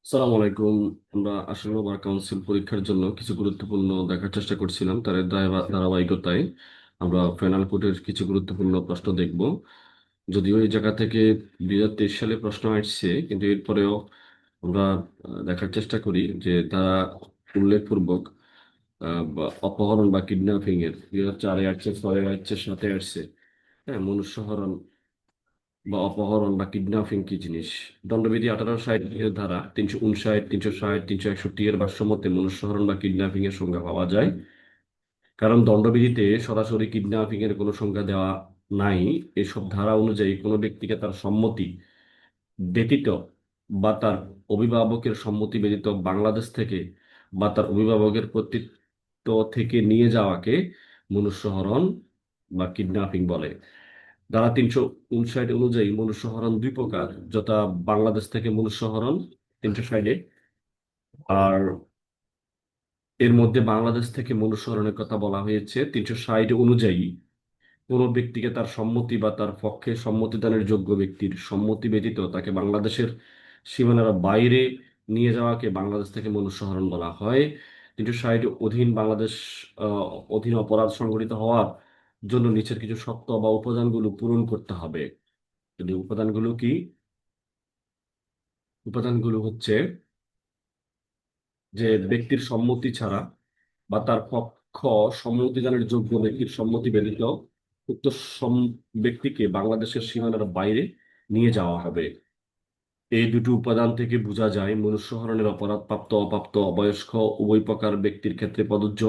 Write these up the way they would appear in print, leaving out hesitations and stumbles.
সালাম আলাইকুম। আমরা আসন্ন বার কাউন্সিল পরীক্ষার জন্য কিছু গুরুত্বপূর্ণ দেখার চেষ্টা করছিলাম, তার ধারাবাহিকতায় আমরা ফাইনাল কোর্টের কিছু গুরুত্বপূর্ণ প্রশ্ন দেখব। যদিও এই জায়গা থেকে 2023 সালে প্রশ্ন আসছে, কিন্তু এরপরেও আমরা দেখার চেষ্টা করি যে তারা উল্লেখপূর্বক অপহরণ বা কিডন্যাপিং এর 2004-এ আসছে, 2006-এ আসছে, 2007-এ আসছে। হ্যাঁ, মনুষ্যহরণ বা অপহরণ বা কিডন্যাপিং কি জিনিস। দণ্ডবিধি 1860 এর ধারা 359, 360, 361 এর ভাষ্য মতে মনুষ্যহরণ বা কিডন্যাপিং এর সংজ্ঞা পাওয়া যায়। কারণ দণ্ডবিধিতে সরাসরি কিডন্যাপিং এর কোনো সংজ্ঞা দেওয়া নাই। এসব ধারা অনুযায়ী কোনো ব্যক্তিকে তার সম্মতি ব্যতীত বা তার অভিভাবকের সম্মতি ব্যতীত বাংলাদেশ থেকে বা তার অভিভাবকের কর্তৃত্ব থেকে নিয়ে যাওয়াকে মনুষ্যহরণ বা কিডন্যাপিং বলে। ধারা 359 অনুযায়ী মনুষ্যহরণ দুই প্রকার, যথা বাংলাদেশ থেকে মনুষ্যহরণ 360-এ, আর এর মধ্যে বাংলাদেশ থেকে মনুষ্যহরণের কথা বলা হয়েছে 360 অনুযায়ী কোনো ব্যক্তিকে তার সম্মতি বা তার পক্ষে সম্মতিদানের যোগ্য ব্যক্তির সম্মতি ব্যতীত তাকে বাংলাদেশের সীমানার বাইরে নিয়ে যাওয়াকে বাংলাদেশ থেকে মনুষ্যহরণ বলা হয়। 360 অধীন বাংলাদেশ আহ, অধীন অপরাধ সংঘটিত হওয়ার জন্য নিচের কিছু শর্ত বা উপাদানগুলো পূরণ করতে হবে। যদি উপাদানগুলো কি? উপাদানগুলো হচ্ছে যে ব্যক্তির সম্মতি ছাড়া বা তার পক্ষ সম্মতিদানের যোগ্য ব্যক্তির সম্মতি ব্যতীত উক্ত ব্যক্তিকে বাংলাদেশের সীমানার বাইরে নিয়ে যাওয়া হবে। এই দুটো উপাদান থেকে বোঝা যায় মনুষ্যহরণের অপরাধ প্রাপ্ত অপ্রাপ্ত অবয়স্ক উভয় প্রকার ব্যক্তির ক্ষেত্রে প্রযোজ্য।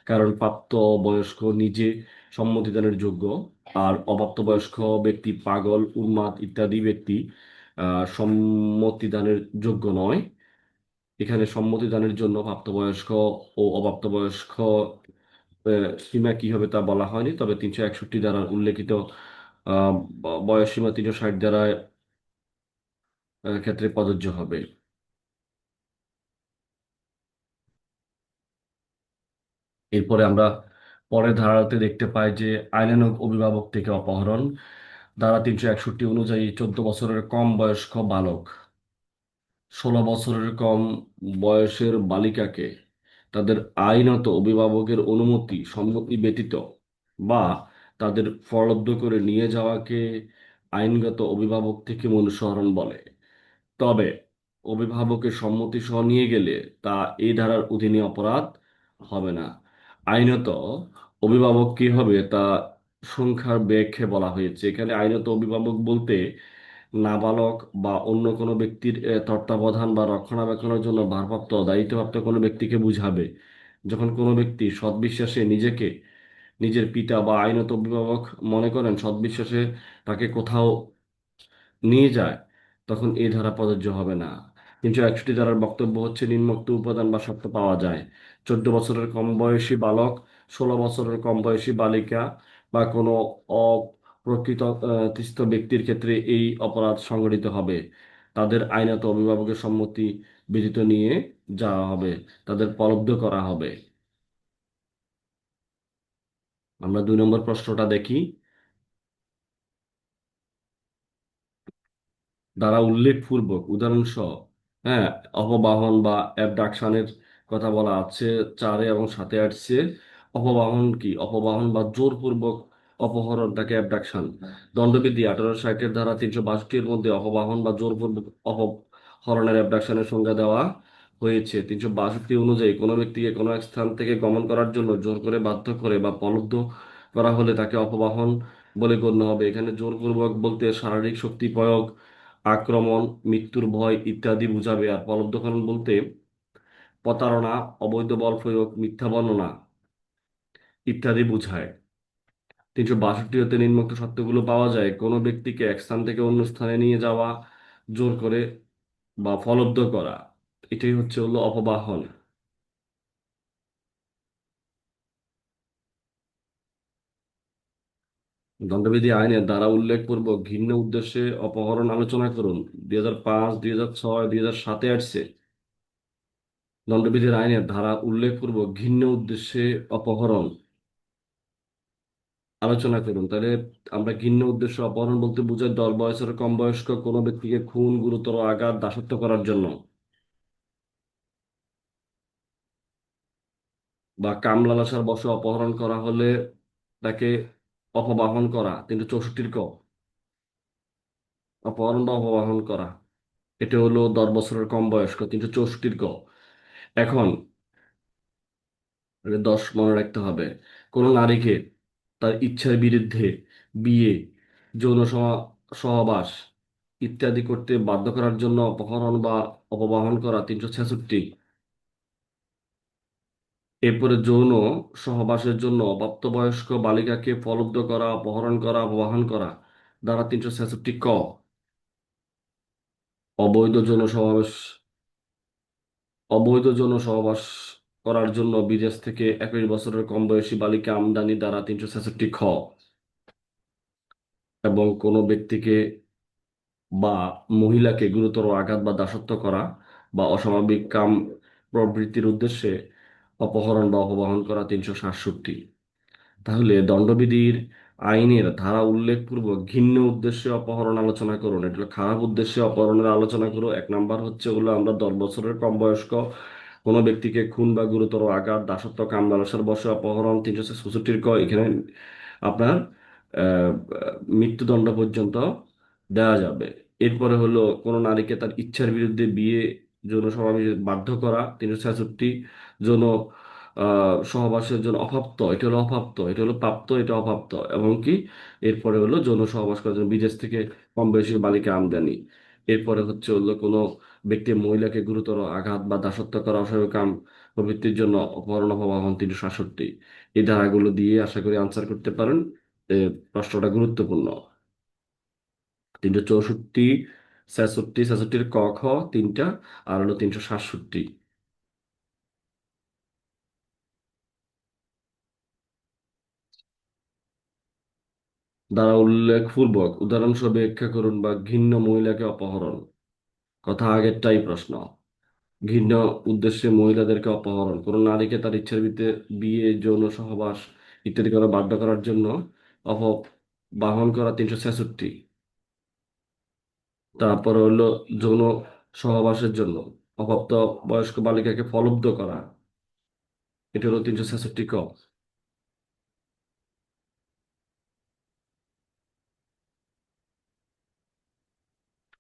কারণ প্রাপ্ত বয়স্ক নিজে সম্মতিদানের যোগ্য, আর অপ্রাপ্তবয়স্ক ব্যক্তি পাগল, উন্মাদ ইত্যাদি ব্যক্তি সম্মতিদানের যোগ্য নয়। এখানে সম্মতিদানের জন্য প্রাপ্তবয়স্ক ও অপ্রাপ্তবয়স্ক সীমা কি হবে তা বলা হয়নি, তবে 361 দ্বারা উল্লেখিত বয়স সীমা 360 দ্বারা ক্ষেত্রে প্রযোজ্য হবে। এরপরে আমরা পরের ধারাতে দেখতে পাই যে আইনানুগ অভিভাবক থেকে অপহরণ। ধারা 361 অনুযায়ী 14 বছরের কম বয়স্ক বালক, 16 বছরের কম বয়সের বালিকাকে তাদের আইনত অভিভাবকের অনুমতি সম্মতি ব্যতীত বা তাদের ফরলব্ধ করে নিয়ে যাওয়াকে আইনগত অভিভাবক থেকে অনুসরণ বলে। তবে অভিভাবকের সম্মতি সহ নিয়ে গেলে তা এই ধারার অধীনে অপরাধ হবে না। আইনত অভিভাবক কি হবে তা সংখ্যার ব্যাখ্যা বলা হয়েছে। এখানে আইনত অভিভাবক বলতে নাবালক বা অন্য কোনো ব্যক্তির তত্ত্বাবধান বা রক্ষণাবেক্ষণের জন্য ভারপ্রাপ্ত দায়িত্বপ্রাপ্ত কোনো ব্যক্তিকে বুঝাবে। যখন কোনো ব্যক্তি সৎবিশ্বাসে নিজেকে নিজের পিতা বা আইনত অভিভাবক মনে করেন, সৎবিশ্বাসে তাকে কোথাও নিয়ে যায়, তখন এই ধারা প্রযোজ্য হবে না। 361 ধারার বক্তব্য হচ্ছে নিম্নোক্ত উপাদান বা শর্ত পাওয়া যায়: 14 বছরের কম বয়সী বালক, 16 বছরের কম বয়সী বালিকা বা কোনো অপ্রকৃতিস্থ ব্যক্তির ক্ষেত্রে এই অপরাধ সংঘটিত হবে। তাদের আইনত অভিভাবকের সম্মতি ব্যতীত নিয়ে যাওয়া হবে, তাদের প্রলুব্ধ করা হবে। আমরা 2 নম্বর প্রশ্নটা দেখি। দ্বারা উল্লেখপূর্বক উদাহরণসহ, হ্যাঁ, অপবাহন বা অ্যাবডাকশনের কথা বলা আছে 4-এ এবং 7-এ আসছে। অপবাহন কি? অপবাহন বা জোরপূর্বক অপহরণ, তাকে অ্যাবডাকশন। দণ্ডবিধি 1860-এর ধারা 362 এর মধ্যে অপবাহন বা জোরপূর্বক অপহরণের অ্যাবডাকশনের সংজ্ঞা দেওয়া হয়েছে। 362 অনুযায়ী কোনো ব্যক্তিকে কোনো এক স্থান থেকে গমন করার জন্য জোর করে, বাধ্য করে বা প্রলুব্ধ করা হলে তাকে অপবাহন বলে গণ্য হবে। এখানে জোরপূর্বক বলতে শারীরিক শক্তি প্রয়োগ, আক্রমণ, মৃত্যুর ভয় ইত্যাদি বুঝাবে। আর প্রলুব্ধকরণ বলতে প্রতারণা, অবৈধ বল প্রয়োগ, মিথ্যা বর্ণনা ইত্যাদি বুঝায়। 362 হতে নিম্নোক্ত শর্তগুলো পাওয়া যায়: কোনো ব্যক্তিকে এক স্থান থেকে অন্য স্থানে নিয়ে যাওয়া, জোর করে বা প্রলুব্ধ করা, এটাই হলো অপবাহন। দণ্ডবিধি আইনের দ্বারা উল্লেখপূর্বক ঘৃণ্য উদ্দেশ্যে অপহরণ আলোচনা করুন। 2005, 2006, 2007-এ আসছে। দণ্ডবিধির আইনের ধারা উল্লেখপূর্বক ঘৃণ্য উদ্দেশ্যে অপহরণ আলোচনা করুন। তাহলে আমরা ঘৃণ্য উদ্দেশ্য অপহরণ বলতে বোঝায় 10 বছরের কম বয়স্ক কোনো ব্যক্তিকে খুন, গুরুতর আঘাত, দাসত্ব করার জন্য। বা কামলা লাশার বশে অপহরণ করা হলে তাকে অপবাহন করা 364 ক। অপহরণ বা অপবাহন করা এটা হলো 10 বছরের কম বয়স্ক 364 ক। এখন 10 মনে রাখতে হবে, কোনো নারীকে তার ইচ্ছার বিরুদ্ধে বিয়ে, যৌন সহবাস ইত্যাদি করতে বাধ্য করার জন্য অপহরণ বা অপবাহন করা 366। এরপরে যৌন সহবাসের জন্য প্রাপ্তবয়স্ক বালিকাকে প্রলুব্ধ করা, অপহরণ করা, অপহরণ করা দ্বারা 366 ক। অবৈধ যৌন সমাবেশ অবৈধ যৌন সহবাস করার জন্য বিদেশ থেকে 21 বছরের কম বয়সী বালিকা আমদানি দ্বারা 366 খ। এবং কোনো ব্যক্তিকে বা মহিলাকে গুরুতর আঘাত বা দাসত্ব করা বা অস্বাভাবিক কাম প্রবৃত্তির উদ্দেশ্যে অপহরণ বা অপহরণ করা 367। তাহলে দণ্ডবিধির আইনের ধারা উল্লেখপূর্বক ঘিন্ন উদ্দেশ্যে অপহরণ আলোচনা করুন। এটা হলো খারাপ উদ্দেশ্যে অপহরণের আলোচনা করো। 1 নাম্বার হচ্ছে হলো আমরা 10 বছরের কম বয়স্ক কোনো ব্যক্তিকে খুন বা গুরুতর আঘাত, দাসত্ব, কাম লালসার বশে অপহরণ 366 ক। এখানে আপনার আহ, মৃত্যুদণ্ড পর্যন্ত দেওয়া যাবে। এরপরে হলো কোনো নারীকে তার ইচ্ছার বিরুদ্ধে বিয়ে, যৌন সমাবেশে বাধ্য করা 366। যৌন সহবাসের জন্য অপ্রাপ্ত, এটা হলো অপ্রাপ্ত, এটা হলো প্রাপ্ত, এটা অপ্রাপ্ত। এবং কি এরপরে হলো যৌন সহবাস করার জন্য বিদেশ থেকে কম বয়সী বালিকা আমদানি। এরপরে হচ্ছে হলো কোনো ব্যক্তি মহিলাকে গুরুতর আঘাত বা দাসত্ব করা, অস্বাভাবিক কাম প্রবৃত্তির জন্য অপহরণ অপবাহন 367। এই ধারাগুলো দিয়ে আশা করি আনসার করতে পারেন। প্রশ্নটা গুরুত্বপূর্ণ। 364, 66, 66 ক খ তিনটা, আর হলো 367। দ্বারা উল্লেখপূর্বক উদাহরণসহ ব্যাখ্যা করুন বা ঘিন্ন মহিলাকে অপহরণ। কথা আগেরটাই প্রশ্ন। ঘৃণ্য উদ্দেশ্যে মহিলাদেরকে অপহরণ, কোনো নারীকে তার ইচ্ছার ভিত্তিতে বিয়ে, যৌন সহবাস ইত্যাদি করা বাধ্য করার জন্য অপবাহন করা 366। তারপর হলো যৌন সহবাসের জন্য অপ্রাপ্ত বয়স্ক বালিকাকে প্রলুব্ধ করা, এটা হলো 366 ক।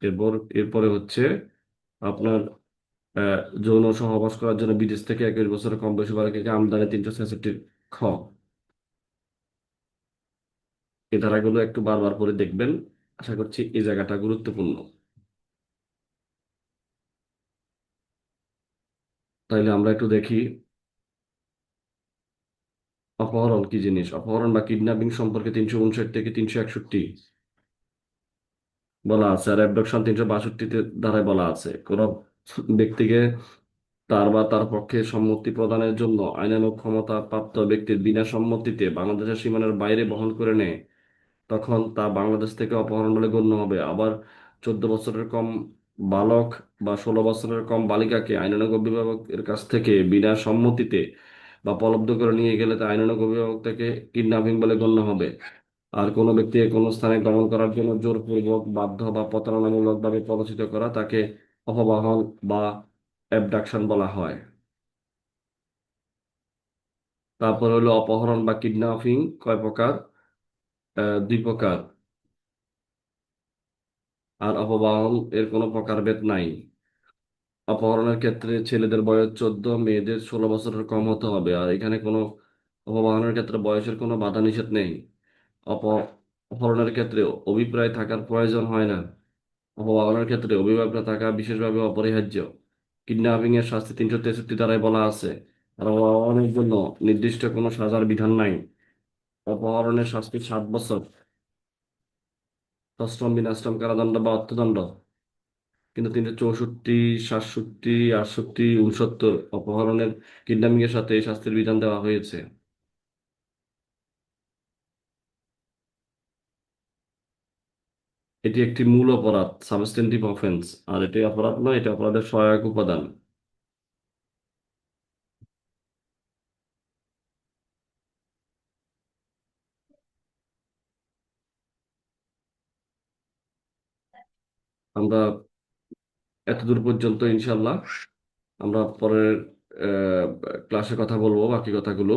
এরপর এরপরে হচ্ছে আপনার আহ, যৌন সহবাস করার জন্য বিদেশ থেকে 21 বছরের কম বয়সী বালিকাকে আমদানি 366 খ। এই ধারাগুলো একটু বারবার করে দেখবেন। আশা করছি এই জায়গাটা গুরুত্বপূর্ণ। তাইলে আমরা একটু দেখি অপহরণ কি জিনিস। অপহরণ বা কিডন্যাপিং সম্পর্কে 359 থেকে 361 বলা আছে, আর অ্যাবডাকশন 362-তে ধারায় বলা আছে কোন ব্যক্তিকে তার বা তার পক্ষে সম্মতি প্রদানের জন্য আইনানুগ ক্ষমতা প্রাপ্ত ব্যক্তির বিনা সম্মতিতে বাংলাদেশের সীমানার বাইরে বহন করে নেয়, তখন তা বাংলাদেশ থেকে অপহরণ বলে গণ্য হবে। আবার 14 বছরের কম বালক বা 16 বছরের কম বালিকাকে আইনানুগ অভিভাবকের কাছ থেকে বিনা সম্মতিতে বা প্রলুব্ধ করে নিয়ে গেলে তা আইনানুগ অভিভাবক থেকে কিডন্যাপিং বলে গণ্য হবে। আর কোনো ব্যক্তিকে কোনো স্থানে গমন করার জন্য জোরপূর্বক, বাধ্য বা প্রতারণামূলক ভাবে প্ররোচিত করা তাকে অপবাহন বা অ্যাবডাকশন বলা হয়। তারপর হলো অপহরণ বা কিডন্যাপিং কয় প্রকার? 2 প্রকার। আর অপবাহন এর কোনো প্রকারভেদ নাই। অপহরণের ক্ষেত্রে ছেলেদের বয়স 14, মেয়েদের 16 বছরের কম হতে হবে। আর এখানে কোনো অপহরণের ক্ষেত্রে বয়সের কোনো বাধা নিষেধ নেই। অপহরণের ক্ষেত্রে অভিপ্রায় থাকার প্রয়োজন হয় না। অপহরণের ক্ষেত্রে অভিভাবকরা থাকা বিশেষভাবে অপরিহার্য। কিডন্যাপিং এর শাস্তি 363 ধারায় বলা আছে। আর অপহরণের জন্য নির্দিষ্ট কোনো সাজার বিধান নাই। অপহরণের শাস্তি 7 বছর, সশ্রম, বিনাশ্রম কারাদণ্ড বা অর্থদণ্ড। কিন্তু 364, 67, 68, 69 অপহরণের, কিডন্যাপিং এর সাথে এই শাস্তির বিধান দেওয়া হয়েছে। এটি একটি মূল অপরাধ, সাবস্টেন্টিভ অফেন্স। আর এটি অপরাধ নয়, এটি অপরাধের সহায়ক উপাদান। আমরা এতদূর পর্যন্ত ইনশাল্লাহ। আমরা পরের আহ, ক্লাসে কথা বলবো বাকি কথাগুলো।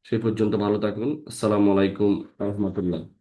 সেই পর্যন্ত ভালো থাকুন। আসসালামু আলাইকুম রহমতুল্লাহ।